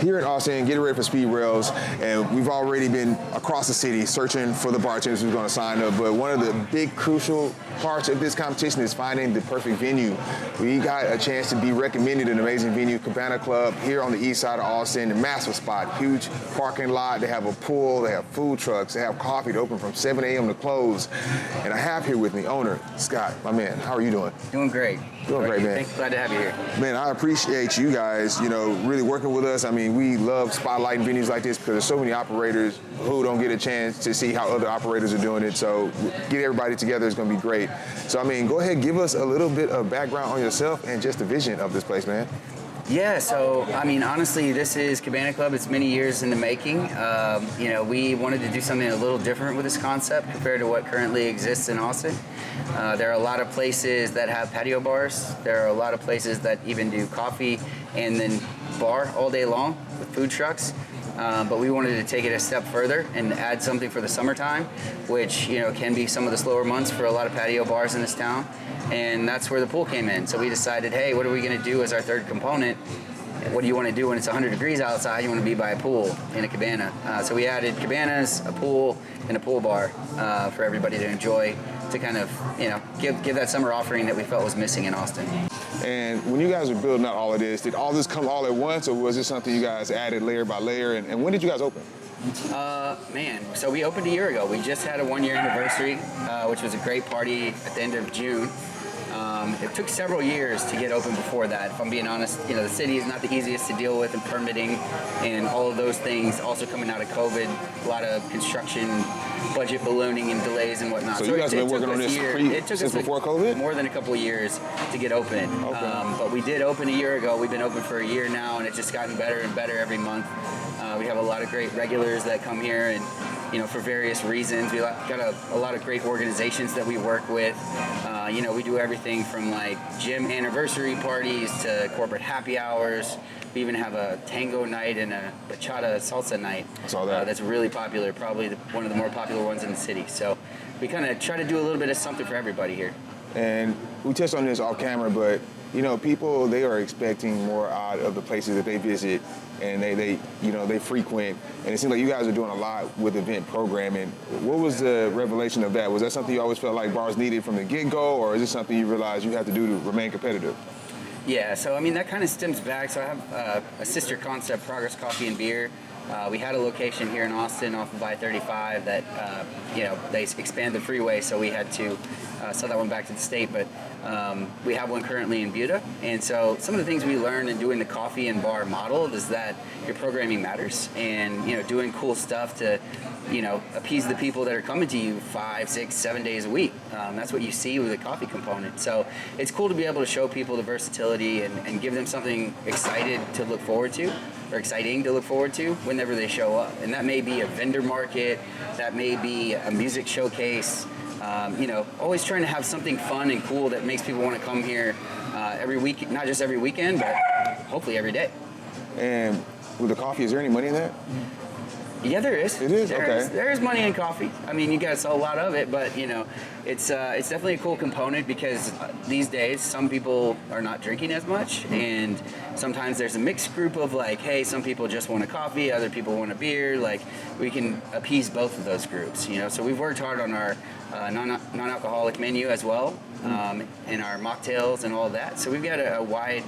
here in Austin, getting ready for SpeedRailz, and we've already been across the city searching for the bartenders who's going to sign up. But one of the big crucial parts of this competition is finding the perfect venue. We got a chance to be recommended an amazing venue, Cabana Club, here on the east side of Austin. A massive spot, huge parking lot. They have a pool, they have food trucks, they have coffee to open from 7 a.m. to close. And I have here with me owner Scott, my man. How are you doing? Doing great. Doing great, man. Glad to have you here. Man, I appreciate you guys, really working with us. I mean, we love spotlighting venues like this because there's so many operators who don't get a chance to see how other operators are doing it. So get everybody together is going to be great. So, I mean, go ahead, give us a little bit of background on yourself and just the vision of this place, man. Yeah, so, I mean, honestly, this is Cabana Club. It's many years in the making. We wanted to do something a little different with this concept compared to what currently exists in Austin. There are a lot of places that have patio bars. There are a lot of places that even do coffee and then bar all day long with food trucks. But we wanted to take it a step further and add something for the summertime, which, can be some of the slower months for a lot of patio bars in this town. And that's where the pool came in. So we decided, hey, what are we going to do as our third component? What do you want to do when it's 100 degrees outside? You want to be by a pool in a cabana. So we added cabanas, a pool, and a pool bar for everybody to enjoy, to kind of, give that summer offering that we felt was missing in Austin. And when you guys were building out all of this, did all this come all at once, or was this something you guys added layer by layer? And when did you guys open? So we opened a year ago. We just had a 1-year anniversary, which was a great party at the end of June. It took several years to get open before that. If I'm being honest, the city is not the easiest to deal with, and permitting and all of those things. Also coming out of COVID, a lot of construction, budget ballooning and delays and whatnot. So you guys have been working on this since before COVID? More than a couple of years to get open. Okay. But we did open a year ago. We've been open for a year now, and it's just gotten better and better every month. We have a lot of great regulars that come here, and for various reasons. We got a lot of great organizations that we work with. We do everything from like gym anniversary parties to corporate happy hours. We even have a tango night and a bachata salsa night. I saw that. That's really popular, probably one of the more popular ones in the city. So we kind of try to do a little bit of something for everybody here. And we touched on this off camera, but people, they are expecting more out of the places that they visit and they frequent. And it seems like you guys are doing a lot with event programming. What was the revelation of that? Was that something you always felt like bars needed from the get-go, or is it something you realized you have to do to remain competitive? Yeah, so I mean, that kind of stems back. So I have a sister concept, Progress Coffee and Beer. We had a location here in Austin off of I-35 that, they expanded the freeway, so we had to sell that one back to the state. But we have one currently in Buda. And so some of the things we learned in doing the coffee and bar model is that your programming matters, and, doing cool stuff to, appease the people that are coming to you 5, 6, 7 days a week. That's what you see with the coffee component. So it's cool to be able to show people the versatility and give them something exciting to look forward to whenever they show up. And that may be a vendor market, that may be a music showcase, always trying to have something fun and cool that makes people want to come here every week, not just every weekend, but hopefully every day. And with the coffee, is there any money in that? Yeah, there is. It is? Okay. There is money in coffee. I mean, you gotta sell a lot of it, but it's definitely a cool component because these days some people are not drinking as much, and sometimes there's a mixed group of like, hey, some people just want a coffee, other people want a beer. Like, we can appease both of those groups. So we've worked hard on our non-alcoholic menu as well, and our mocktails and all that. So we've got a wide,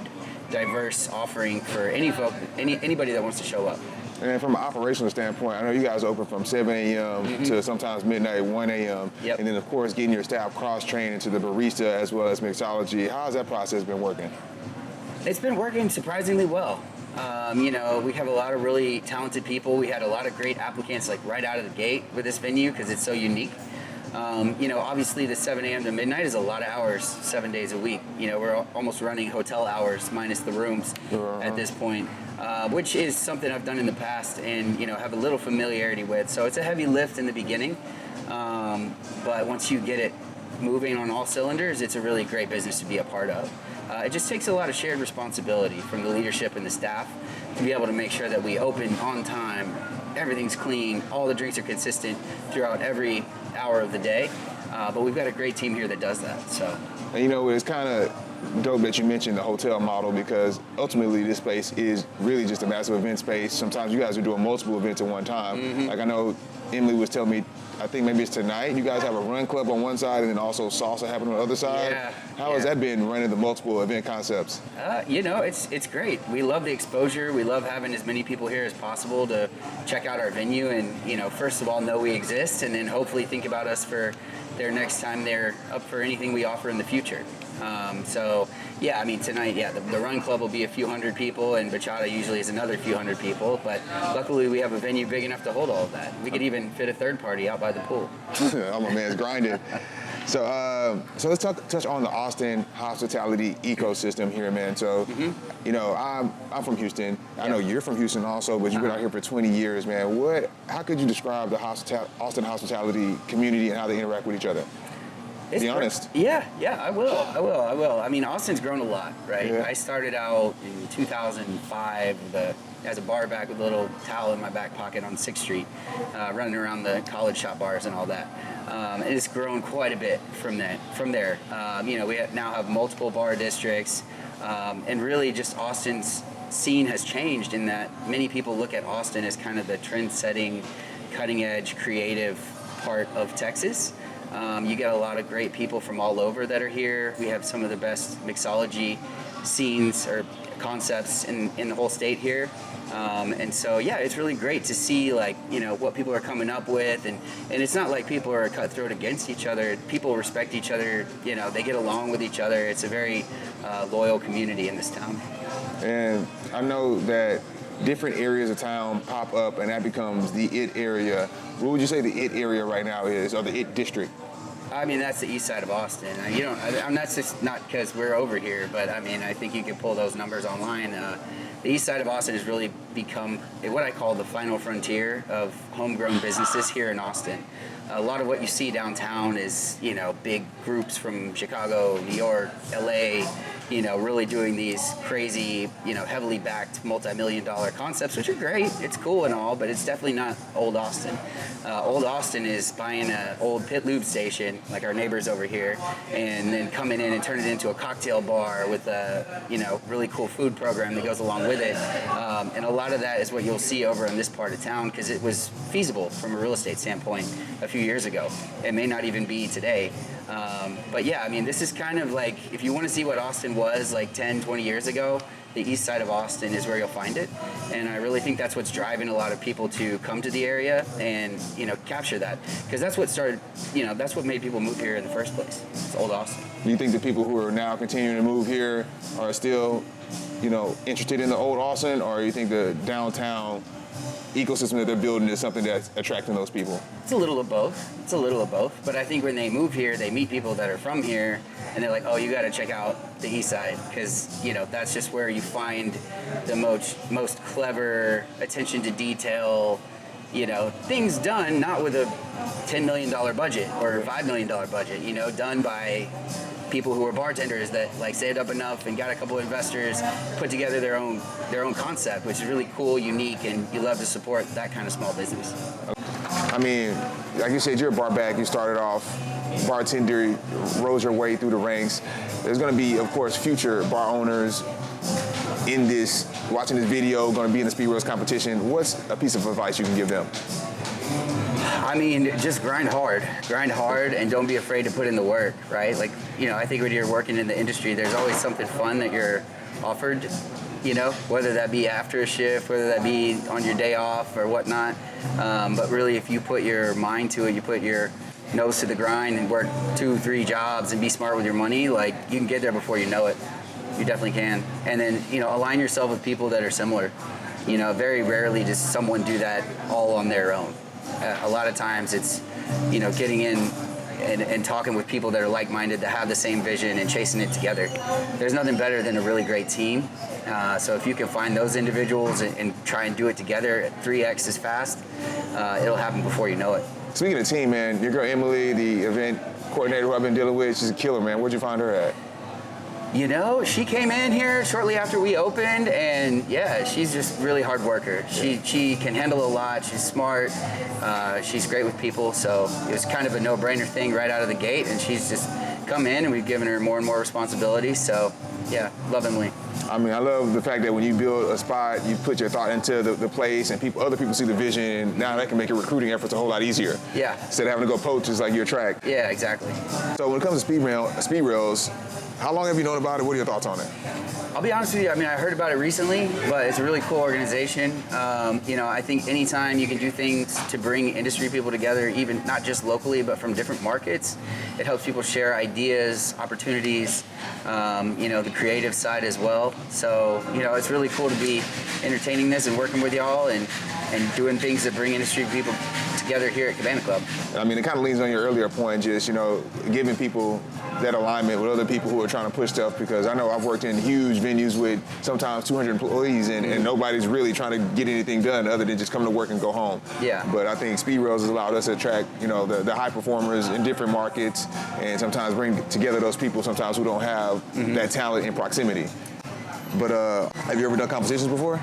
diverse offering for anybody that wants to show up. And from an operational standpoint, I know you guys open from 7 a.m. to sometimes midnight, 1 a.m. Yep. And then, of course, getting your staff cross-trained into the barista as well as mixology. How's that process been working? It's been working surprisingly well. We have a lot of really talented people. We had a lot of great applicants like right out of the gate with this venue because it's so unique. Obviously the 7 a.m. to midnight is a lot of hours, 7 days a week. We're almost running hotel hours minus the rooms at this point, which is something I've done in the past and, have a little familiarity with. So it's a heavy lift in the beginning, but once you get it moving on all cylinders, it's a really great business to be a part of. It just takes a lot of shared responsibility from the leadership and the staff to be able to make sure that we open on time, everything's clean, all the drinks are consistent throughout every hour of the day. But we've got a great team here that does that. So, and it's kind of dope that you mentioned the hotel model, because ultimately this space is really just a massive event space. Sometimes you guys are doing multiple events at one time. Like I know Emily was telling me, I think maybe it's tonight, you guys have a run club on one side and then also salsa happening on the other side. Yeah. How has that been, running the multiple event concepts? You know, it's great. We love the exposure. We love having as many people here as possible to check out our venue and, you know, first of all, know we exist, and then hopefully think about us for their next time they're up for anything we offer in the future. So, yeah, I mean, tonight, yeah, the Run Club will be a few hundred people, and Bachata usually is another few hundred people, but luckily we have a venue big enough to hold all of that. We could even fit a third party out by the pool. Oh, my man's grinding. So let's touch on the Austin hospitality ecosystem here, man. So, you know, I'm from Houston. I know you're from Houston also, but you've been out here for 20 years, man. How could you describe the Austin hospitality community and how they interact with each other? Be honest. Yeah, I will. I mean, Austin's grown a lot, right? Yeah. I started out in 2005 as a bar back with a little towel in my back pocket on 6th Street, running around the college shop bars and all that. And it's grown quite a bit from there. You know, we now have multiple bar districts, and really just Austin's scene has changed in that many people look at Austin as kind of the trend-setting, cutting-edge, creative part of Texas. You get a lot of great people from all over that are here. We have some of the best mixology scenes or concepts in the whole state here. And so, yeah, it's really great to see, like, you know, what people are coming up with. And it's not like people are cutthroat against each other. People respect each other. You know, they get along with each other. It's a very loyal community in this town. And I know that different areas of town pop up and that becomes the it area. What would you say the it area right now is, or the it district? I mean, that's the east side of Austin. That's just not because we're over here, but I mean, I think you can pull those numbers online. The east side of Austin has really become what I call the final frontier of homegrown businesses here in Austin. A lot of what you see downtown is, you know, big groups from Chicago, New York, LA, you know, really doing these crazy, you know, heavily backed multi-million-dollar concepts, which are great. It's cool and all, but it's definitely not old Austin. Old Austin is buying an old pit lube station, like our neighbors over here, and then coming in and turn it into a cocktail bar with a, you know, really cool food program that goes along with it. And a lot of that is what you'll see over in this part of town because it was feasible from a real estate standpoint a few years ago. It may not even be today. But yeah, I mean, this is kind of like, if you want to see what Austin was like 10, 20 years ago, the east side of Austin is where you'll find it. And I really think that's what's driving a lot of people to come to the area and, you know, capture that. Because that's what started, you know, that's what made people move here in the first place. It's old Austin. Do you think the people who are now continuing to move here are still, you know, interested in the old Austin, or you think the downtown ecosystem that they're building is something that's attracting those people? It's a little of both. But I think when they move here, they meet people that are from here, and they're like, oh, you got to check out the east side, because, you know, that's just where you find the most clever attention to detail, you know, things done not with a $10 million budget or $5 million budget, you know, done by people who are bartenders that like saved up enough and got a couple of investors, put together their own concept, which is really cool, unique, and you love to support that kind of small business. I mean, like you said, you're a bar back. You started off bartender, rose your way through the ranks. There's going to be, of course, future bar owners in this, watching this video, going to be in the SpeedRailz competition. What's a piece of advice you can give them? I mean, just grind hard, and don't be afraid to put in the work, right? Like, you know, I think when you're working in the industry, there's always something fun that you're offered, you know, whether that be after a shift, whether that be on your day off or whatnot. But really, if you put your mind to it, you put your nose to the grind and work 2-3 jobs and be smart with your money, like, you can get there before you know it. You definitely can. And then, you know, align yourself with people that are similar. You know, very rarely does someone do that all on their own. A lot of times it's, you know, getting in and talking with people that are like-minded, that have the same vision and chasing it together. There's nothing better than a really great team. So if you can find those individuals and try and do it together 3x as fast, it'll happen before you know it. Speaking of team, man, your girl Emily, the event coordinator who I've been dealing with, she's a killer, man. Where'd you find her at? You know, she came in here shortly after we opened, and yeah, she's just really hard worker. She can handle a lot. She's smart. She's great with people, so it was kind of a no-brainer thing right out of the gate, and she's just come in, and we've given her more and more responsibility. So, yeah, lovingly. I mean, I love the fact that when you build a spot, you put your thought into the place, and other people see the vision, and now that can make your recruiting efforts a whole lot easier. Yeah. Instead of having to go poach just like your track. Yeah, exactly. So when it comes to SpeedRailz, how long have you known about it? What are your thoughts on it? I'll be honest with you, I mean, I heard about it recently, but it's a really cool organization. I think anytime you can do things to bring industry people together, even not just locally, but from different markets, it helps people share ideas, opportunities, the creative side as well. So, it's really cool to be entertaining this and working with y'all and doing things that bring industry people together here at Cabana Club. I mean, it kind of leans on your earlier point, just, giving people that alignment with other people who are trying to push stuff, because I know I've worked in huge venues with sometimes 200 employees and nobody's really trying to get anything done other than just come to work and go home. Yeah. But I think SpeedRailz has allowed us to attract, the high performers in different markets and sometimes bring together those people sometimes who don't have that talent in proximity. But have you ever done competitions before?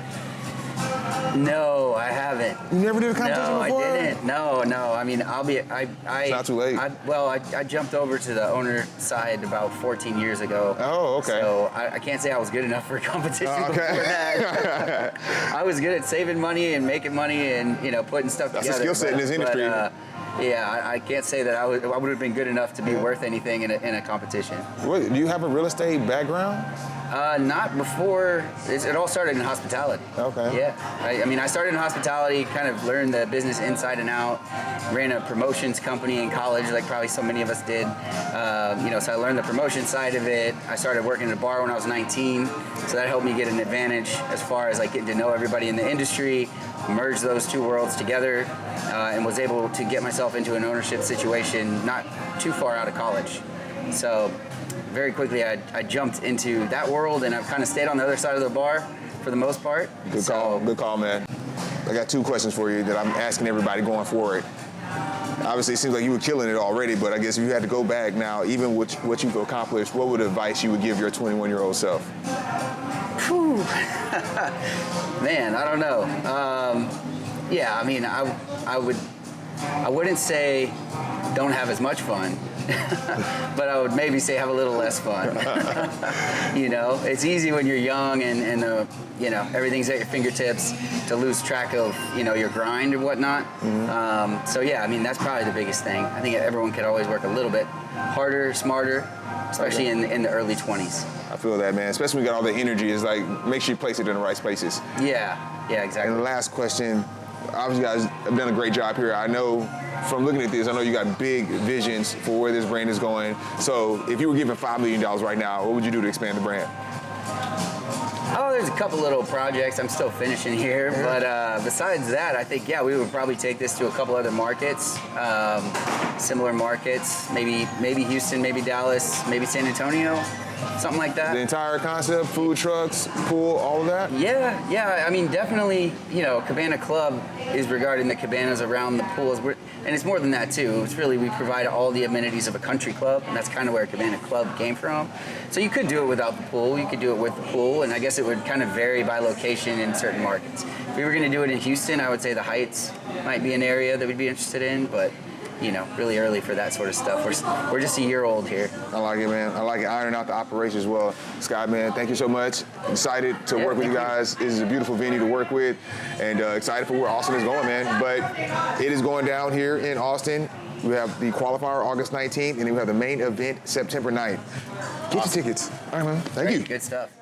No, I haven't. You never did a competition before? No, I didn't. No. I mean, It's not too late. I jumped over to the owner side about 14 years ago. Oh, okay. So I can't say I was good enough for a competition before that. I was good at saving money and making money and, putting stuff together. That's a skill set in this industry. I can't say that I would have been good enough to be worth anything in a competition. What, do you have a real estate background? Not before. It all started in hospitality. Okay. Yeah. I started in hospitality, kind of learned the business inside and out, ran a promotions company in college, like probably so many of us did. So I learned the promotion side of it. I started working at a bar when I was 19, so that helped me get an advantage as far as like getting to know everybody in the industry, merge those two worlds together, and was able to get myself into an ownership situation not too far out of college. So very quickly I jumped into that world, and I've kind of stayed on the other side of the bar for the most part. Good call, man. I got two questions for you that I'm asking everybody going forward. Obviously, it seems like you were killing it already, but I guess if you had to go back now, even with what you've accomplished, what would advice you would give your 21-year-old self? Whew. Man, I don't know. I wouldn't say don't have as much fun, but I would maybe say have a little less fun. It's easy when you're young and everything's at your fingertips to lose track of, your grind or whatnot. That's probably the biggest thing. I think everyone could always work a little bit harder, smarter, especially in the early 20s. I feel that, man. Especially when you got all the energy. It's like, make sure you place it in the right spaces. Yeah, exactly. And the last question, obviously you guys have done a great job here. I know from looking at this, I know you got big visions for where this brand is going. So if you were given $5 million right now, what would you do to expand the brand? Oh, there's a couple little projects I'm still finishing here, but besides that, I think, we would probably take this to a couple other markets, similar markets, maybe Houston, maybe Dallas, maybe San Antonio, something like that. The entire concept, food trucks, pool, all of that? Yeah. Definitely, Cabana Club is regarding the cabanas around the pools. And it's more than that, too. It's really, we provide all the amenities of a country club, and that's kind of where Cabana Club came from. So you could do it without the pool. You could do it with the pool, and I guess it would kind of vary by location in certain markets. If we were going to do it in Houston, I would say the Heights might be an area that we'd be interested in, but really early for that sort of stuff. We're just a year old here. I like it, man. I like it. Ironing out the operations as well. Scott, man, thank you so much. Excited to work with you guys. This is a beautiful venue to work with, and excited for where Austin is going, man. But it is going down here in Austin. We have the qualifier August 19th, and then we have the main event September 9th. Get your tickets. All right, man. Thank you. Good stuff.